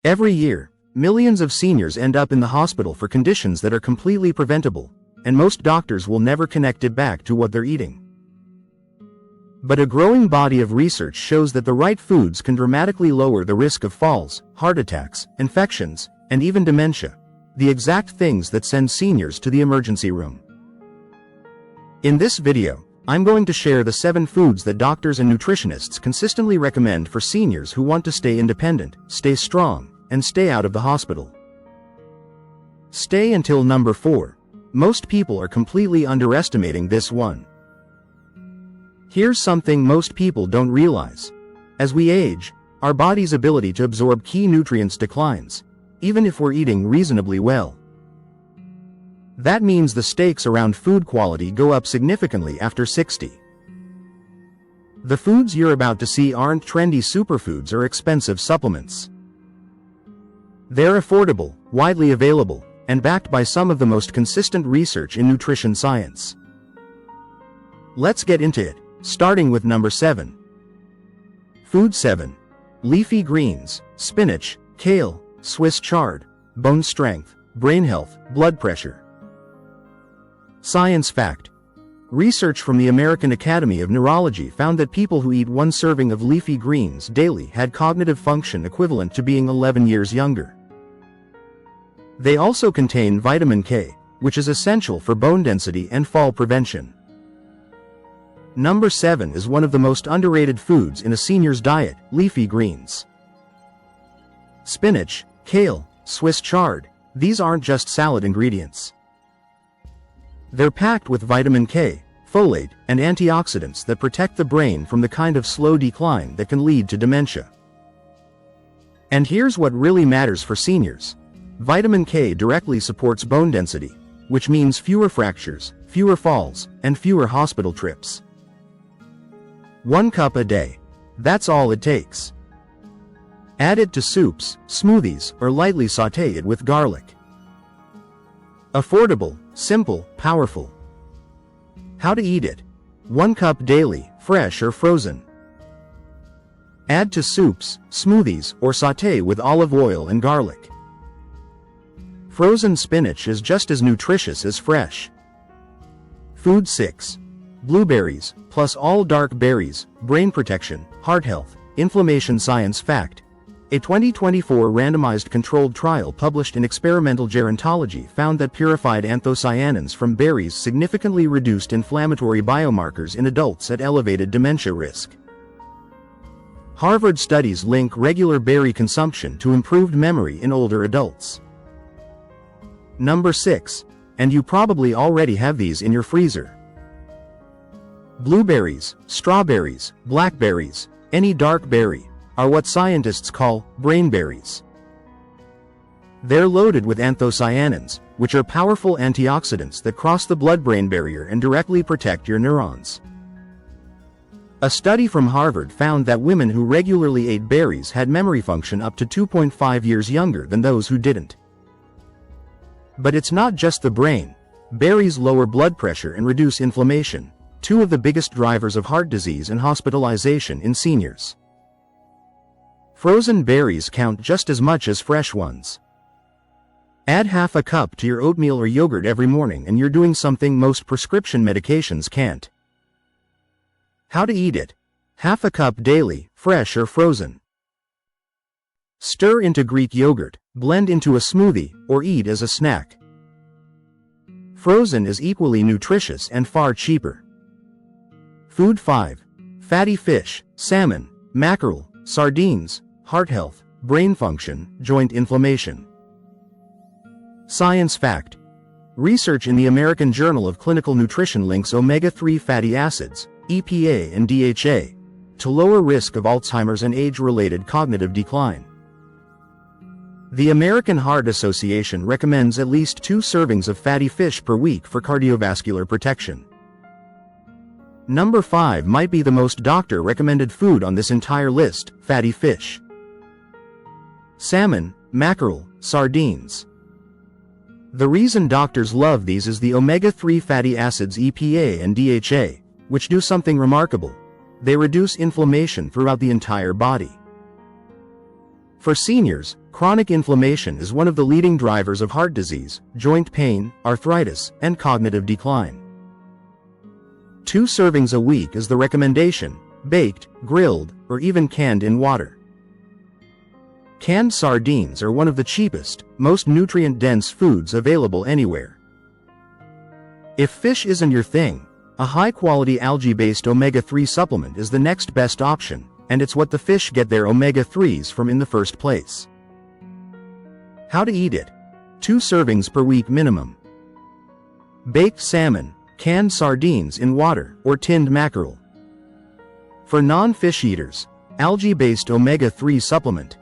Every year, millions of seniors end up in the hospital for conditions that are completely preventable, and most doctors will never connect it back to what they're eating. But a growing body of research shows that the right foods can dramatically lower the risk of falls, heart attacks, infections, and even dementia, the exact things that send seniors to the emergency room. In this video, I'm going to share the 7 foods that doctors and nutritionists consistently recommend for seniors who want to stay independent, stay strong, and stay out of the hospital. Stay until number 4. Most people are completely underestimating this one. Here's something most people don't realize. As we age, our body's ability to absorb key nutrients declines, even if we're eating reasonably well. That means the stakes around food quality go up significantly after 60. The foods you're about to see aren't trendy superfoods or expensive supplements. They're affordable, widely available, and backed by some of the most consistent research in nutrition science. Let's get into it, starting with number 7. Food 7. Leafy greens, spinach, kale, Swiss chard, bone strength, brain health, blood pressure. Science fact. Research from the American Academy of Neurology found that people who eat 1 serving of leafy greens daily had cognitive function equivalent to being 11 years younger. They also contain vitamin K, which is essential for bone density and fall prevention. Number 7 is one of the most underrated foods in a senior's diet, leafy greens. Spinach, kale, Swiss chard, these aren't just salad ingredients. They're packed with vitamin K, folate, and antioxidants that protect the brain from the kind of slow decline that can lead to dementia. And here's what really matters for seniors. Vitamin K directly supports bone density, which means fewer fractures, fewer falls, and fewer hospital trips. 1 cup a day. That's all it takes. Add it to soups, smoothies, or lightly sauté it with garlic. Affordable, simple, powerful. How to eat it. 1 cup daily, fresh or frozen. Add to soups, smoothies, or sauté with olive oil and garlic. Frozen spinach is just as nutritious as fresh. Food 6. Blueberries, plus all dark berries, brain protection, heart health, inflammation. Science fact. A 2024 randomized controlled trial published in Experimental Gerontology found that purified anthocyanins from berries significantly reduced inflammatory biomarkers in adults at elevated dementia risk. Harvard studies link regular berry consumption to improved memory in older adults. Number 6. And you probably already have these in your freezer. Blueberries, strawberries, blackberries, any dark berry, are what scientists call brain berries. They're loaded with anthocyanins, which are powerful antioxidants that cross the blood-brain barrier and directly protect your neurons. A study from Harvard found that women who regularly ate berries had memory function up to 2.5 years younger than those who didn't. But it's not just the brain. Berries lower blood pressure and reduce inflammation, 2 of the biggest drivers of heart disease and hospitalization in seniors. Frozen berries count just as much as fresh ones. Add half a cup to your oatmeal or yogurt every morning and you're doing something most prescription medications can't. How to eat it. Half a cup daily, fresh or frozen. Stir into Greek yogurt, blend into a smoothie, or eat as a snack. Frozen is equally nutritious and far cheaper. Food 5. Fatty fish, salmon, mackerel, sardines, heart health, brain function, joint inflammation. Science fact. Research in the American Journal of Clinical Nutrition links omega-3 fatty acids, EPA and DHA, to lower risk of Alzheimer's and age-related cognitive decline. The American Heart Association recommends at least 2 servings of fatty fish per week for cardiovascular protection. Number 5 might be the most doctor-recommended food on this entire list, fatty fish. Salmon, mackerel, sardines. The reason doctors love these is the omega-3 fatty acids EPA and DHA, which do something remarkable. They reduce inflammation throughout the entire body. For seniors, Chronic inflammation is one of the leading drivers of heart disease, joint pain, arthritis, and cognitive decline. 2 servings a week is the recommendation, baked, grilled, or even canned in water. Canned sardines are one of the cheapest, most nutrient-dense foods available anywhere. If fish isn't your thing, a high-quality algae-based omega-3 supplement is the next best option, and it's what the fish get their omega-3s from in the first place. How to eat it? 2 servings per week minimum. Baked salmon, canned sardines in water, or tinned mackerel. For non-fish eaters, algae-based omega-3 supplement.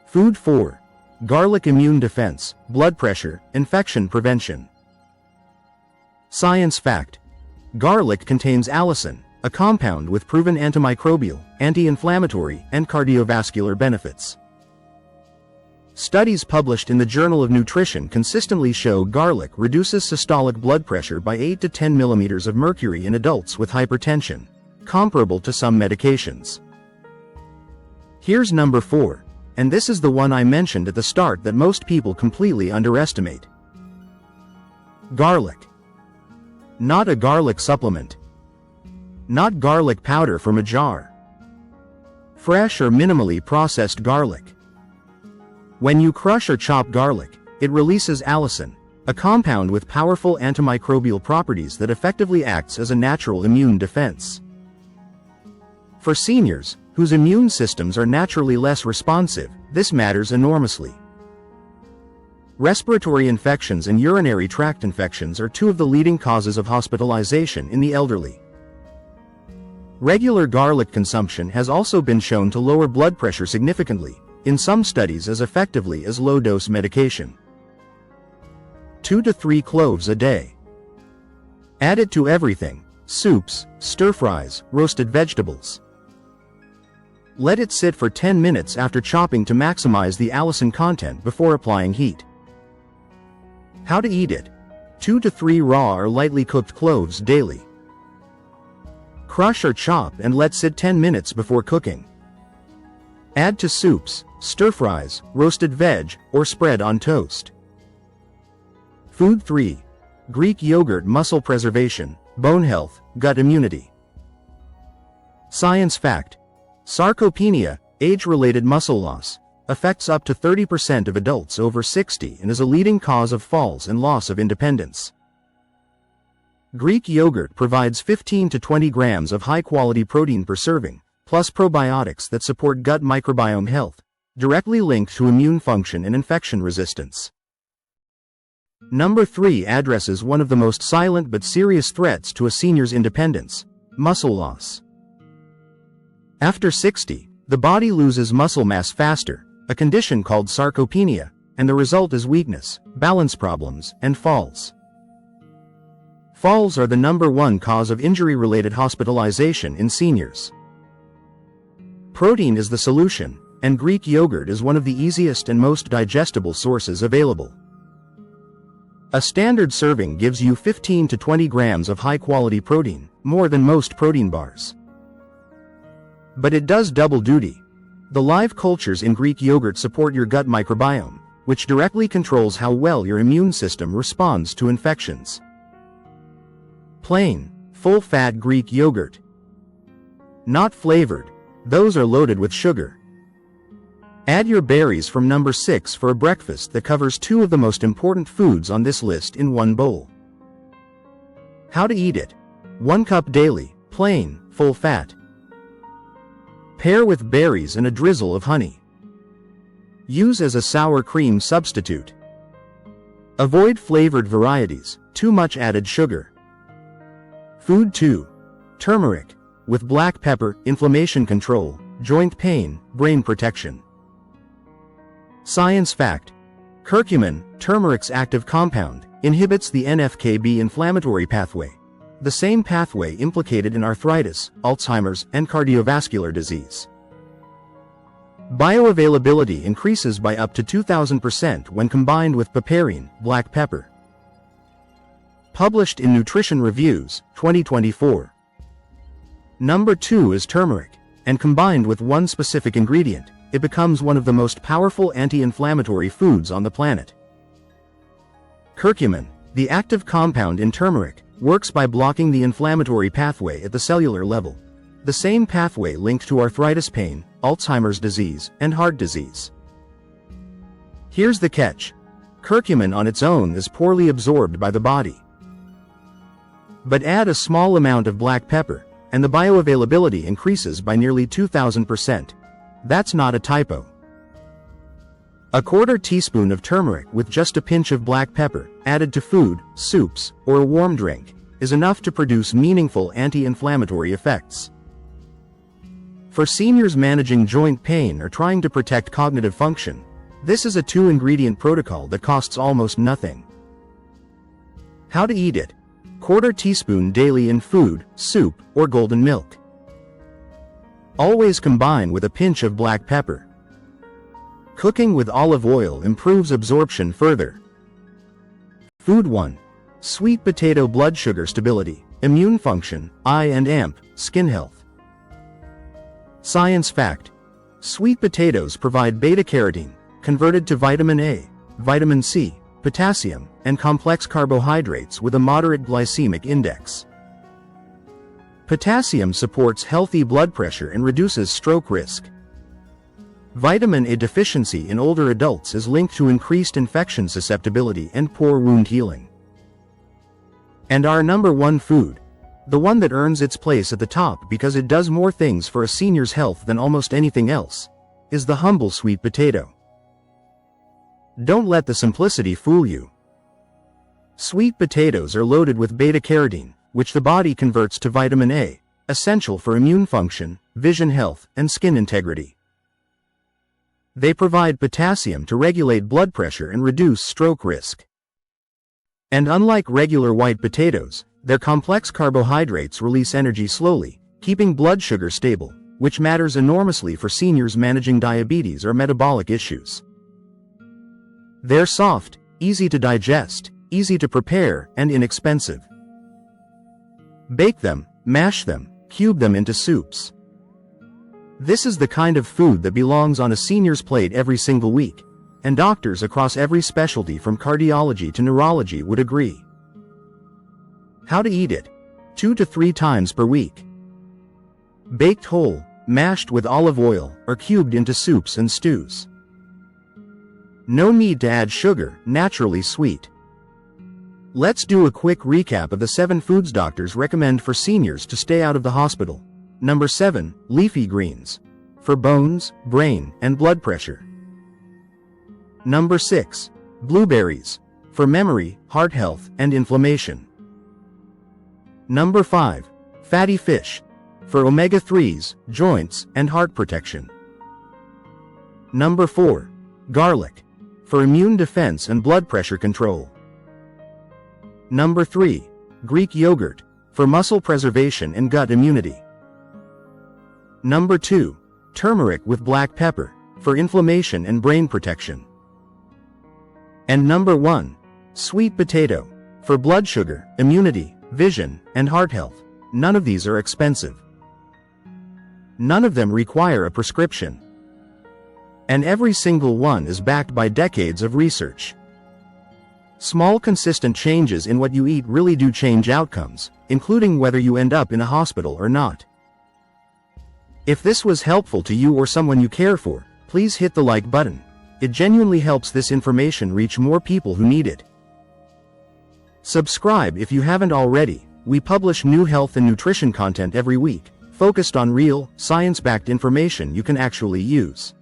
Food 4. Garlic immune defense, blood pressure, infection prevention. Science fact. Garlic contains allicin, a compound with proven antimicrobial, anti-inflammatory, and cardiovascular benefits. Studies published in the Journal of Nutrition consistently show garlic reduces systolic blood pressure by 8 to 10 millimeters of mercury in adults with hypertension, comparable to some medications. Here's number 4, and this is the one I mentioned at the start that most people completely underestimate. Garlic. Not a garlic supplement. Not garlic powder from a jar. Fresh or minimally processed garlic. When you crush or chop garlic, it releases allicin, a compound with powerful antimicrobial properties that effectively acts as a natural immune defense. For seniors, whose immune systems are naturally less responsive, this matters enormously. Respiratory infections and urinary tract infections are 2 of the leading causes of hospitalization in the elderly. Regular garlic consumption has also been shown to lower blood pressure significantly, in some studies as effectively as low-dose medication. 2 to 3 cloves a day. Add it to everything: soups, stir-fries, roasted vegetables. Let it sit for 10 minutes after chopping to maximize the allicin content before applying heat. How to eat it? 2 to 3 raw or lightly cooked cloves daily. Crush or chop and let sit 10 minutes before cooking. Add to soups, stir-fries, roasted veg, or spread on toast. Food 3. Greek yogurt muscle preservation, bone health, gut immunity. Science fact. Sarcopenia, age-related muscle loss, affects up to 30% of adults over 60 and is a leading cause of falls and loss of independence. Greek yogurt provides 15 to 20 grams of high-quality protein per serving, plus probiotics that support gut microbiome health, directly linked to immune function and infection resistance. Number 3 addresses one of the most silent but serious threats to a senior's independence: muscle loss. After 60, the body loses muscle mass faster, a condition called sarcopenia, and the result is weakness, balance problems, and falls. Falls are the number 1 cause of injury-related hospitalization in seniors. Protein is the solution, and Greek yogurt is one of the easiest and most digestible sources available. A standard serving gives you 15 to 20 grams of high-quality protein, more than most protein bars. But it does double duty. The live cultures in Greek yogurt support your gut microbiome, which directly controls how well your immune system responds to infections. Plain, full-fat Greek yogurt. Not flavored. Those are loaded with sugar. Add your berries from number 6 for a breakfast that covers 2 of the most important foods on this list in one bowl. How to eat it? 1 cup daily, plain, full fat. Pair with berries and a drizzle of honey. Use as a sour cream substitute. Avoid flavored varieties, too much added sugar. Food 2. Turmeric, with black pepper, inflammation control, joint pain, brain protection. Science fact. Curcumin, turmeric's active compound, inhibits the NF-κB inflammatory pathway, the same pathway implicated in arthritis, Alzheimer's, and cardiovascular disease. Bioavailability increases by up to 2,000% when combined with piperine, black pepper. Published in Nutrition Reviews, 2024. Number 2 is turmeric, and combined with one specific ingredient, it becomes one of the most powerful anti-inflammatory foods on the planet. Curcumin, the active compound in turmeric, works by blocking the inflammatory pathway at the cellular level, the same pathway linked to arthritis pain, Alzheimer's disease, and heart disease. Here's the catch. Curcumin on its own is poorly absorbed by the body. But add a small amount of black pepper, and the bioavailability increases by nearly 2,000%. That's not a typo. A quarter teaspoon of turmeric with just a pinch of black pepper, added to food, soups, or a warm drink, is enough to produce meaningful anti-inflammatory effects. For seniors managing joint pain or trying to protect cognitive function, this is a 2-ingredient protocol that costs almost nothing. How to eat it? Quarter teaspoon daily in food, soup, or golden milk. Always combine with a pinch of black pepper. Cooking with olive oil improves absorption further. Food 1. Sweet potato blood sugar stability, immune function, eye and amp, skin health. Science fact. Sweet potatoes provide beta-carotene, converted to vitamin A, vitamin C, potassium, and complex carbohydrates with a moderate glycemic index. Potassium supports healthy blood pressure and reduces stroke risk. Vitamin A deficiency in older adults is linked to increased infection susceptibility and poor wound healing. And our number one food, the one that earns its place at the top because it does more things for a senior's health than almost anything else, is the humble sweet potato. Don't let the simplicity fool you. Sweet potatoes are loaded with beta-carotene, which the body converts to vitamin A, essential for immune function, vision health, and skin integrity. They provide potassium to regulate blood pressure and reduce stroke risk. And unlike regular white potatoes, their complex carbohydrates release energy slowly, keeping blood sugar stable, which matters enormously for seniors managing diabetes or metabolic issues. They're soft, easy to digest, easy to prepare, and inexpensive. Bake them, mash them, cube them into soups. This is the kind of food that belongs on a senior's plate every single week, and doctors across every specialty from cardiology to neurology would agree. How to eat it? 2 to 3 times per week. Baked whole, mashed with olive oil, or cubed into soups and stews. No need to add sugar, naturally sweet. Let's do a quick recap of the 7 foods doctors recommend for seniors to stay out of the hospital. Number 7, leafy greens. For bones, brain, and blood pressure. Number 6, blueberries. For memory, heart health, and inflammation. Number 5, fatty fish. For omega-3s, joints, and heart protection. Number 4, garlic. For immune defense and blood pressure control. Number 3, Greek yogurt. For muscle preservation and gut immunity. Number 2, turmeric with black pepper. For inflammation and brain protection. And number 1, sweet potato. For blood sugar, immunity, vision, and heart health. None of these are expensive. None of them require a prescription. And every single one is backed by decades of research. Small consistent changes in what you eat really do change outcomes, including whether you end up in a hospital or not. If this was helpful to you or someone you care for, please hit the like button. It genuinely helps this information reach more people who need it. Subscribe if you haven't already. We publish new health and nutrition content every week, focused on real, science-backed information you can actually use.